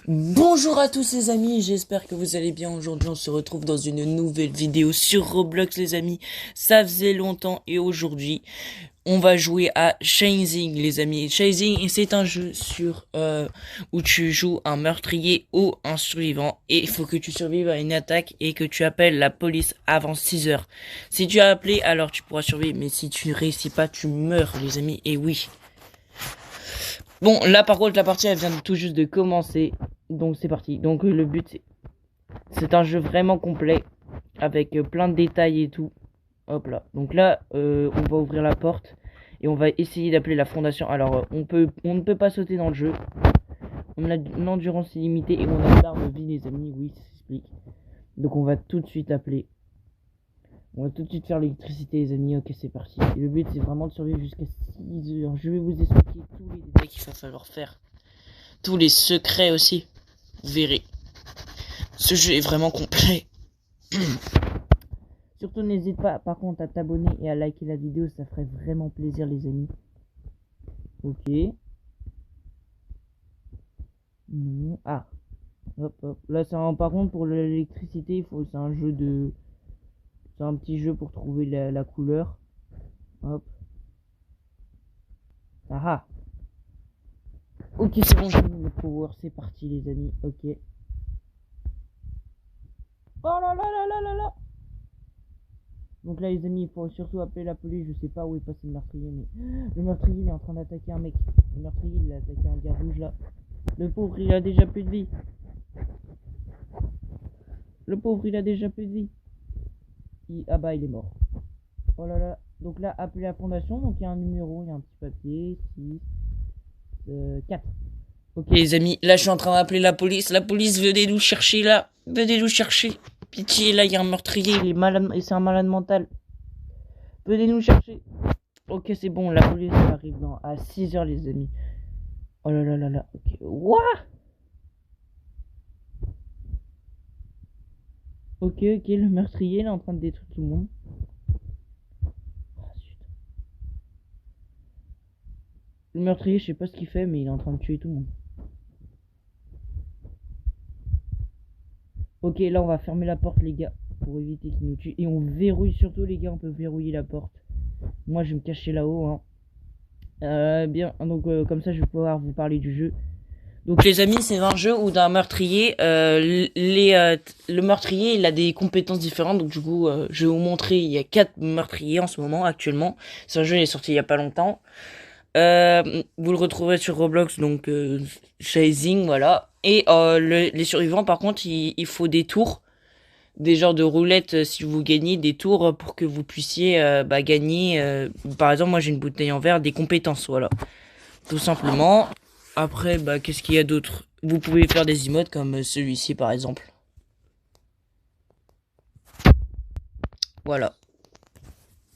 Bonjour à tous les amis, j'espère que vous allez bien. Aujourd'hui on se retrouve dans une nouvelle vidéo sur Roblox les amis. Ça faisait longtemps et aujourd'hui on va jouer à Chasing les amis. Chasing, c'est un jeu où tu joues un meurtrier ou un survivant et il faut que tu survives à une attaque et que tu appelles la police avant 6 heures. Si tu as appelé alors tu pourras survivre, mais si tu ne réussis pas tu meurs les amis, et oui. Bon, là par contre la partie elle vient tout juste de commencer, donc c'est parti. Donc le but c'est un jeu vraiment complet avec plein de détails et tout. Hop là. Donc là on va ouvrir la porte et on va essayer d'appeler la fondation. Alors on ne peut pas sauter dans le jeu. On a une endurance illimitée et on a une barre de vie les amis, oui ça s'explique. Donc on va tout de suite appeler. On va tout de suite faire l'électricité les amis, ok c'est parti. Et le but c'est vraiment de survivre jusqu'à 6 heures. Je vais vous expliquer tous les détails qu'il va falloir faire. Tous les secrets aussi. Vous verrez. Ce jeu est vraiment complet. Surtout n'hésite pas par contre à t'abonner et à liker la vidéo, ça ferait vraiment plaisir les amis. Ok. Non. Ah. Hop hop. Là par contre pour l'électricité, c'est un jeu de. C'est un petit jeu pour trouver la couleur. Hop. Ah ah. Ok c'est bon, j'ai mis le power, c'est parti les amis. Ok. Oh là là là là là là. Donc là les amis, il faut surtout appeler la police. Je sais pas où est passé le meurtrier, mais le meurtrier il est en train d'attaquer un mec. Le meurtrier il a attaqué un gars rouge là. Le pauvre il a déjà plus de vie. Le pauvre il a déjà plus de vie. Ah bah il est mort. Oh là là. Donc là appeler la fondation. Donc il y a un numéro, il y a un petit papier. 6, 4. Ok les amis, là je suis en train d'appeler la police. La police, venez nous chercher là. Venez nous chercher. Pitié, là il y a un meurtrier, il est malade et c'est un malade mental. Venez nous chercher. Ok c'est bon, la police arrive à 6 heures les amis. Oh là là là là. Ok. What? Ok, le meurtrier il est en train de détruire tout le monde. Ah, zut. Le meurtrier, je sais pas ce qu'il fait, mais il est en train de tuer tout le monde. Ok, là on va fermer la porte les gars, pour éviter qu'il nous tue. Et on verrouille surtout les gars, on peut verrouiller la porte. Moi je vais me cacher là-haut hein. Bien, donc comme ça je vais pouvoir vous parler du jeu. Donc les amis, c'est un jeu où d'un meurtrier, le meurtrier il a des compétences différentes. Donc du coup, je vais vous montrer, il y a 4 meurtriers en ce moment actuellement. C'est un jeu qui est sorti il y a pas longtemps. Vous le retrouverez sur Roblox, donc Chasing, voilà. Et les survivants, par contre, il faut des tours, des genres de roulettes si vous gagnez des tours pour que vous puissiez gagner. Par exemple, moi j'ai une bouteille en verre, des compétences, voilà, tout simplement. Après, qu'est-ce qu'il y a d'autre? Vous pouvez faire des emotes comme celui-ci, par exemple. Voilà.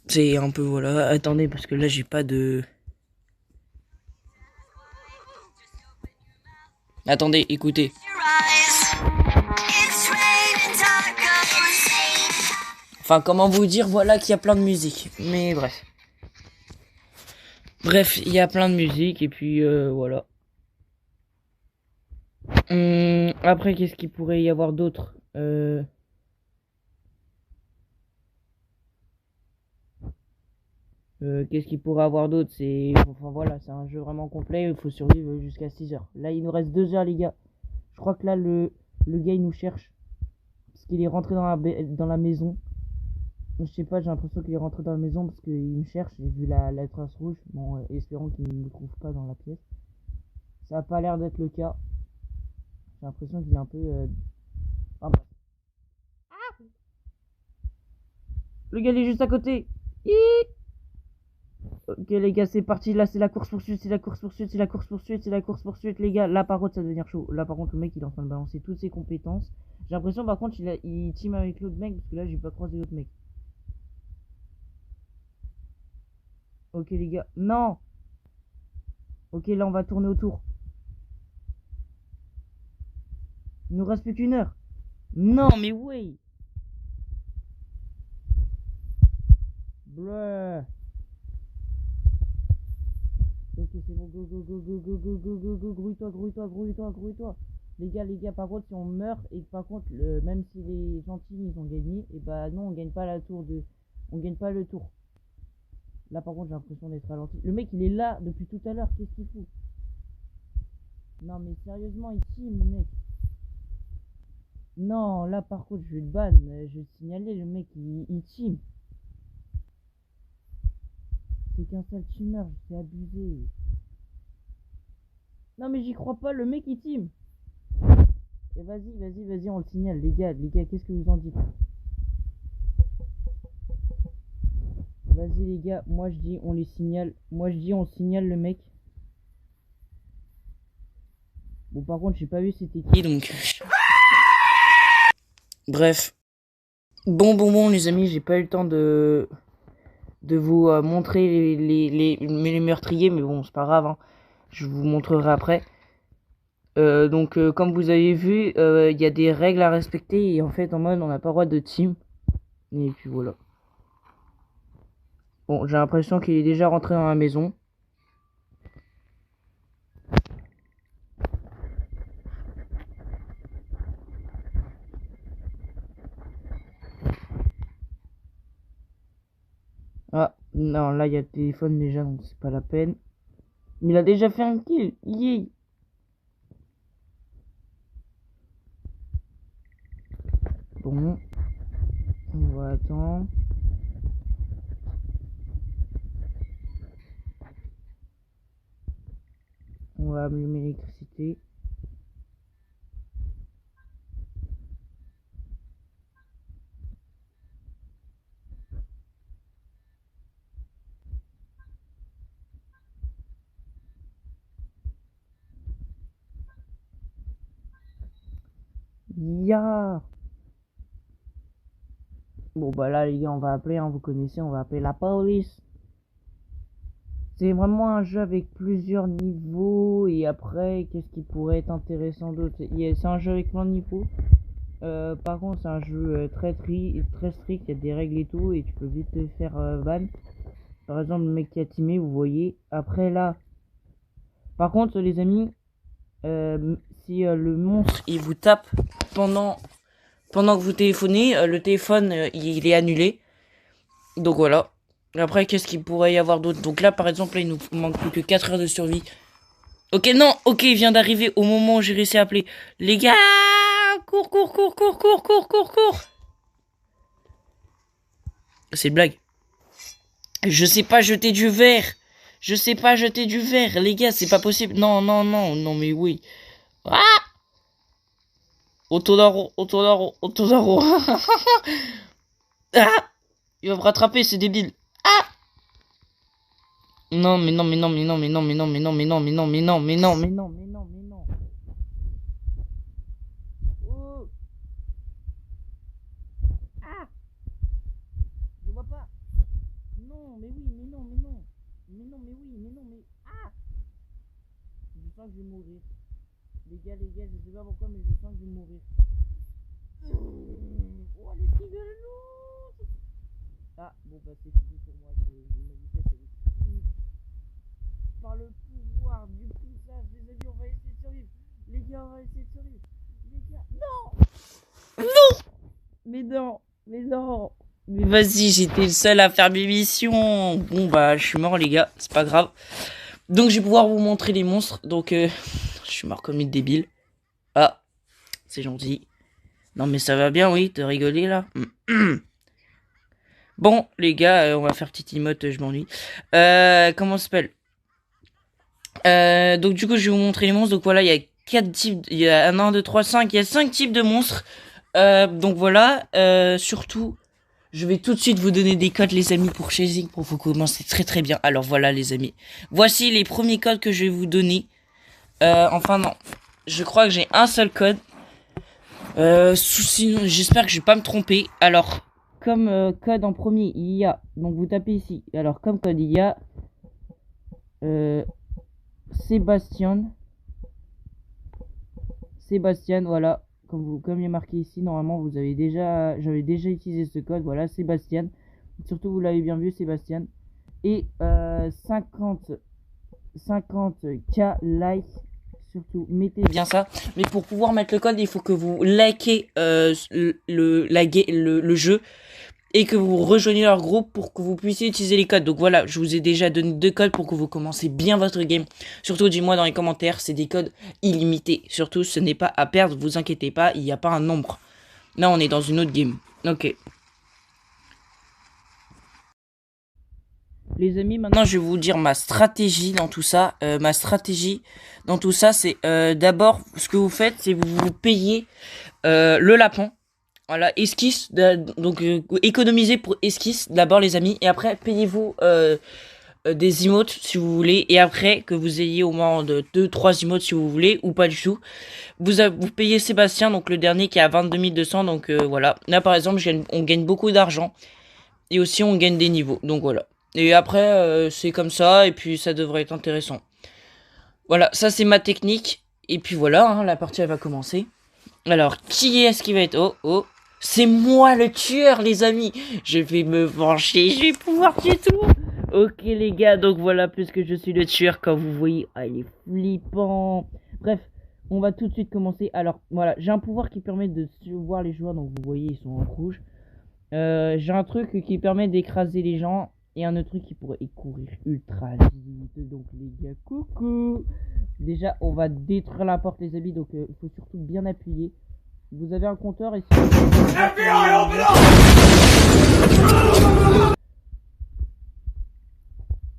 C'est un peu, voilà. Attendez, parce que là, j'ai pas de... Attendez, écoutez. Enfin, comment vous dire, voilà qu'il y a plein de musique. Mais bref. Bref, il y a plein de musique, et puis, voilà. Après, qu'est-ce qu'il pourrait y avoir d'autre? Qu'est-ce qu'il pourrait avoir d'autre? Enfin voilà, c'est un jeu vraiment complet, il faut survivre jusqu'à 6 heures. Là, il nous reste 2 heures, les gars. Je crois que là, le gars, il nous cherche. Parce qu'il est rentré dans la maison. Je sais pas, j'ai l'impression qu'il est rentré dans la maison parce qu'il me cherche. J'ai vu la trace rouge. Bon, espérons qu'il ne me trouve pas dans la pièce. Ça a pas l'air d'être le cas. J'ai l'impression qu'il est un peu... Ah, bref. Le gars, il est juste à côté. Hihi. Ok les gars, c'est parti. Là c'est la course poursuite, c'est la course poursuite, c'est la course poursuite, c'est la course poursuite les gars. Là par contre ça va devenir chaud. Là par contre le mec il est en train de balancer toutes ses compétences. J'ai l'impression par contre il team avec l'autre mec parce que là j'ai pas croisé l'autre mec. Ok les gars, non. Ok là on va tourner autour. Il nous reste plus qu'une heure. Non mais oui. Bleu. Ok c'est bon, go go go go go go go go go, grouille-toi, grouille-toi, grouille-toi, grouille-toi. Les gars, par contre, si on meurt et que par contre, même si les gentils ils ont gagné, et bah non, on gagne pas la tour de. On gagne pas le tour. Là, par contre, j'ai l'impression d'être ralenti. Le mec, il est là depuis tout à l'heure. Qu'est-ce qu'il fout? Non, mais sérieusement, il team, le mec. Non, là, par contre, je vais le ban. Je vais le signaler. Le mec, il team. C'est qu'un seul teamer. C'est abusé. Non, mais j'y crois pas. Le mec, il team. Et vas-y, on le signale. Les gars, qu'est-ce que vous en dites? Vas-y, les gars. Moi, je dis, on les signale. Moi, je dis, on signale le mec. Bon, par contre, j'ai pas vu c'était qui, donc... Bref. Bon, les amis, j'ai pas eu le temps de vous montrer les meurtriers, mais bon, c'est pas grave, hein. Je vous montrerai après. Donc, comme vous avez vu, il y a des règles à respecter, et en fait, en mode, on n'a pas le droit de team. Et puis voilà. Bon, j'ai l'impression qu'il est déjà rentré dans la maison. Ah, non, là, il y a le téléphone déjà, donc c'est pas la peine. Il a déjà fait un kill. Yeah. Bon. On va attendre. On va allumer l'électricité. Ya. Bon bah là les gars, on va appeler, hein, vous connaissez, on va appeler la police. C'est vraiment un jeu avec plusieurs niveaux. Et après, qu'est-ce qui pourrait être intéressant d'autre? C'est un jeu avec plein de niveaux. Par contre, c'est un jeu très strict. Il y a des règles et tout. Et tu peux vite te faire ban. Par exemple, le mec qui a teamé, vous voyez. Après là. Par contre, les amis, si le monstre il vous tape pendant que vous téléphonez, le téléphone il est annulé. Donc voilà. Après, qu'est-ce qu'il pourrait y avoir d'autre? Donc là, par exemple, là, il nous manque plus que 4 heures de survie. Ok, non, ok, il vient d'arriver au moment où j'ai réussi à appeler. Les gars, cours. C'est une blague. Je sais pas jeter du verre. Les gars, c'est pas possible. Non, mais oui. Ah! Autonaro. Ah! Il va me rattraper, c'est débile. Ah! Non. Oh! Ah! Je vois pas. Non, mais oui, mais non. Ah! Je sens que je vais mourir. Les gars, je sais pas pourquoi, mais je sens que je vais mourir. Oh, les trucs de loup! Ah, bon, bah, c'est fini pour moi. Ma vitesse, elle est finie. Par le pouvoir du poussage, les amis, on va essayer de survivre. Les gars, on va essayer de survivre. Les gars, non! Mais non! Mais vas-y, j'étais le seul à faire mes missions. Bon, bah, je suis mort, les gars, c'est pas grave. Donc, je vais pouvoir vous montrer les monstres. Donc, je suis mort comme une débile. Ah, c'est gentil. Non, mais ça va bien, oui, de rigoler, là. Bon, les gars, on va faire petite emote, je m'ennuie. Comment ça s'appelle? Donc, du coup, je vais vous montrer les monstres. Donc, voilà, il y a 4 types. Il y a 1, 2, 3, 5. Il y a 5 types de monstres. Donc, voilà. Surtout, je vais tout de suite vous donner des codes, les amis, pour chasing, pour vous commencer très bien. Alors, voilà, les amis. Voici les premiers codes que je vais vous donner. Enfin, non. Je crois que j'ai un seul code. Sinon, j'espère que je vais pas me tromper. Alors, comme code en premier, il y a... Donc, vous tapez ici. Alors, comme code, il y a... Sébastien, voilà. Comme il est marqué ici, normalement, j'avais déjà utilisé ce code. Voilà, Sébastien. Surtout, vous l'avez bien vu, Sébastien. Et 50K likes surtout, mettez bien ça. Mais pour pouvoir mettre le code, il faut que vous likez le jeu et que vous rejoigniez leur groupe pour que vous puissiez utiliser les codes. Donc voilà, je vous ai déjà donné 2 codes pour que vous commencez bien votre game. Surtout, dis-moi dans les commentaires, c'est des codes illimités. Surtout, ce n'est pas à perdre, vous inquiétez pas, il n'y a pas un nombre. Là, on est dans une autre game. Ok. Les amis, maintenant je vais vous dire ma stratégie dans tout ça. Ma stratégie dans tout ça, c'est d'abord, ce que vous faites, c'est vous payez le lapin. Voilà, esquisse, donc économisez pour esquisse d'abord les amis, et après payez-vous des emotes si vous voulez, et après que vous ayez au moins de 2-3 emotes si vous voulez, ou pas du tout, vous payez Sébastien, donc le dernier qui est à 22 200, donc voilà. Là par exemple, on gagne beaucoup d'argent, et aussi on gagne des niveaux, donc voilà. Et après, c'est comme ça, et puis ça devrait être intéressant. Voilà, ça c'est ma technique, et puis voilà, hein, la partie elle va commencer. Alors, qui est-ce qui va être... Oh, oh. C'est moi le tueur, les amis. Je vais me venger, je vais pouvoir tuer tout. Ok, les gars, donc voilà, puisque je suis le tueur, comme vous voyez. Ah, il est flippant. Bref, on va tout de suite commencer. Alors, voilà, j'ai un pouvoir qui permet de voir les joueurs, donc vous voyez, ils sont en rouge. J'ai un truc qui permet d'écraser les gens. Et un autre truc qui pourrait courir ultra vite. Donc, les gars, coucou. Déjà, on va détruire la porte, les amis, donc il faut surtout bien appuyer. Vous avez un compteur ici.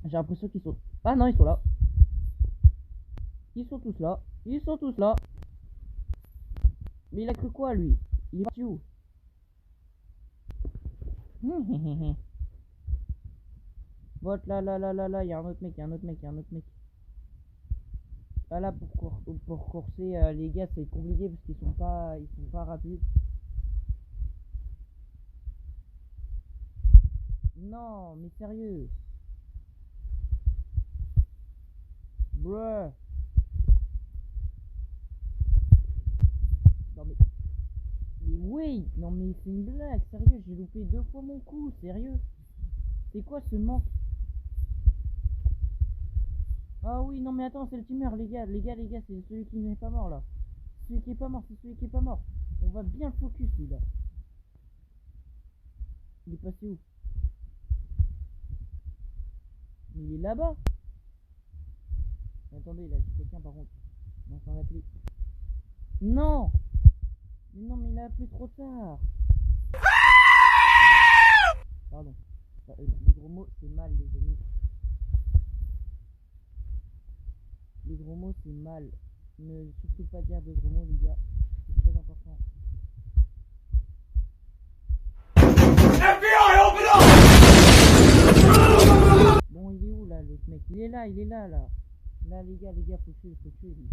J'ai l'impression qu'ils sont... Ah non, ils sont là. Ils sont tous là. Ils sont tous là. Mais il a cru quoi, lui? Il est parti où? Vote là, là, là, là, là. Il y a un autre mec, il y a un autre mec, il y a un autre mec. Ah là, pour courser, les gars, c'est compliqué parce qu'ils sont pas rapides. Non, mais sérieux. Bruh. Non mais... Mais oui. Non mais c'est une blague, sérieux, j'ai loupé 2 fois mon coup, sérieux. C'est quoi ce manque? Ah oui, non mais attends, c'est le teamer, les gars, c'est celui qui n'est pas mort là. Celui qui est pas mort, c'est celui qui est pas mort. On va bien le focus, lui là. Il est passé où? Mais il est là-bas. Attendez, là, j'ai quelqu'un par contre. Non, sans l'appeler. Non. Mais non, mais il a appelé trop tard. Pardon. Les gros mots, c'est mal, les amis. Les gros mots, c'est mal. Ne surtout pas dire de gros mots, les gars. C'est très important. FBI, open up! Bon, il est où là, l'autre mec? Il est là, là. Là, les gars, faut tuer, lui.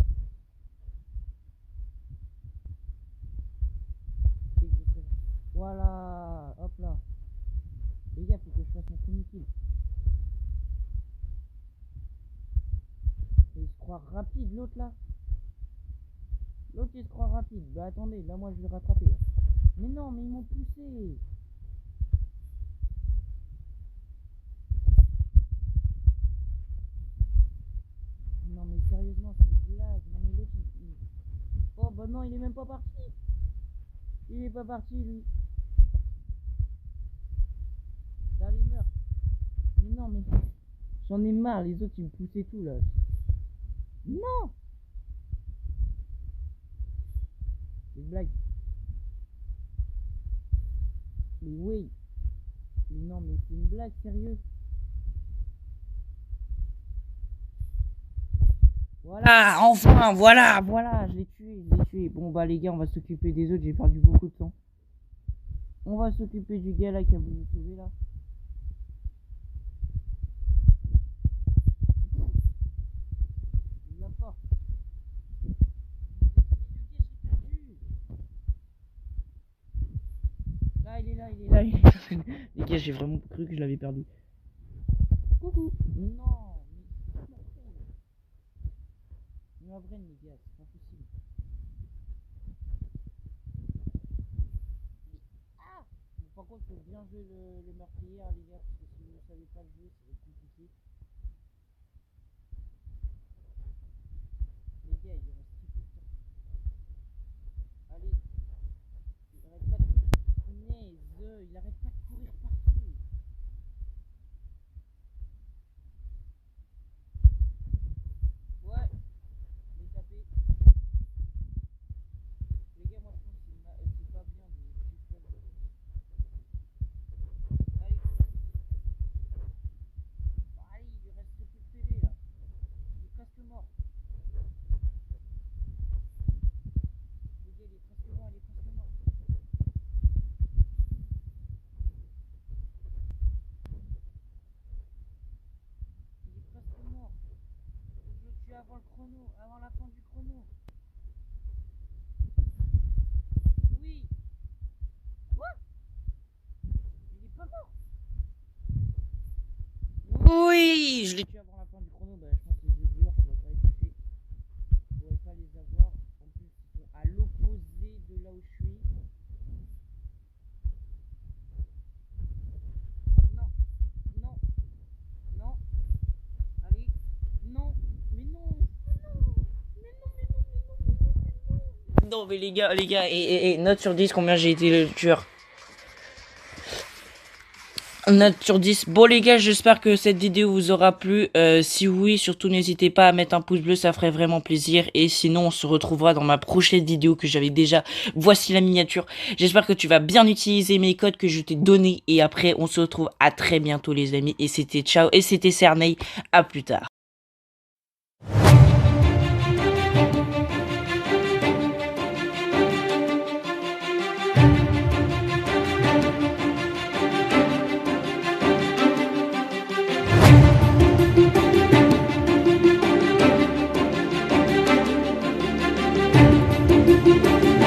Voilà, hop là. Les gars, faut que je fasse mon premier kill. Il se croit rapide, l'autre là. L'autre il se croit rapide. Bah attendez, là moi je vais le rattraper. Là. Mais non, mais ils m'ont poussé. Non mais sérieusement, c'est une blague. Non mais l'autre il... Oh bah non, il est même pas parti. Il est pas parti lui. Ça il meurt. Mais non mais... J'en ai marre, les autres ils me poussaient tout là. Non. C'est une blague. Mais oui. Mais non mais c'est une blague, sérieux. Voilà, enfin, voilà, je l'ai tué. Bon bah les gars, on va s'occuper des autres, j'ai perdu beaucoup de temps. On va s'occuper du gars là qui a voulu sauver là. La porte. Là, il est là. Les gars, j'ai vraiment cru que je l'avais perdu. Coucou. Non, mais en vrai, les gars, c'est pas possible. Ah. Bon, par contre, faut bien jouer le meurtrier, hein, les gars, parce que si vous ne savez pas le jouer, ça va être compliqué. Les gars, ils chrono, avant la fin du chrono. Oui. Quoi? Il est pas mort. Oui, je l'ai tué avant la fin du chrono. Bah, je pense que les autres joueurs pourraient pas les toucher. Je pourrais pas les avoir. En plus, ils sont à l'opposé de là où je suis. Non, non, non. Allez, non, mais non, mais non, mais non, mais non, mais non, mais non, mais non. Non, mais les gars, et note sur 10 combien j'ai été le tueur. Note sur 10. Bon les gars, j'espère que cette vidéo vous aura plu. Si oui, surtout n'hésitez pas à mettre un pouce bleu, ça ferait vraiment plaisir. Et sinon, on se retrouvera dans ma prochaine vidéo que j'avais déjà. Voici la miniature. J'espère que tu vas bien utiliser mes codes que je t'ai donnés. Et après, on se retrouve à très bientôt les amis. Et c'était ciao. Et c'était Cerney. À plus tard.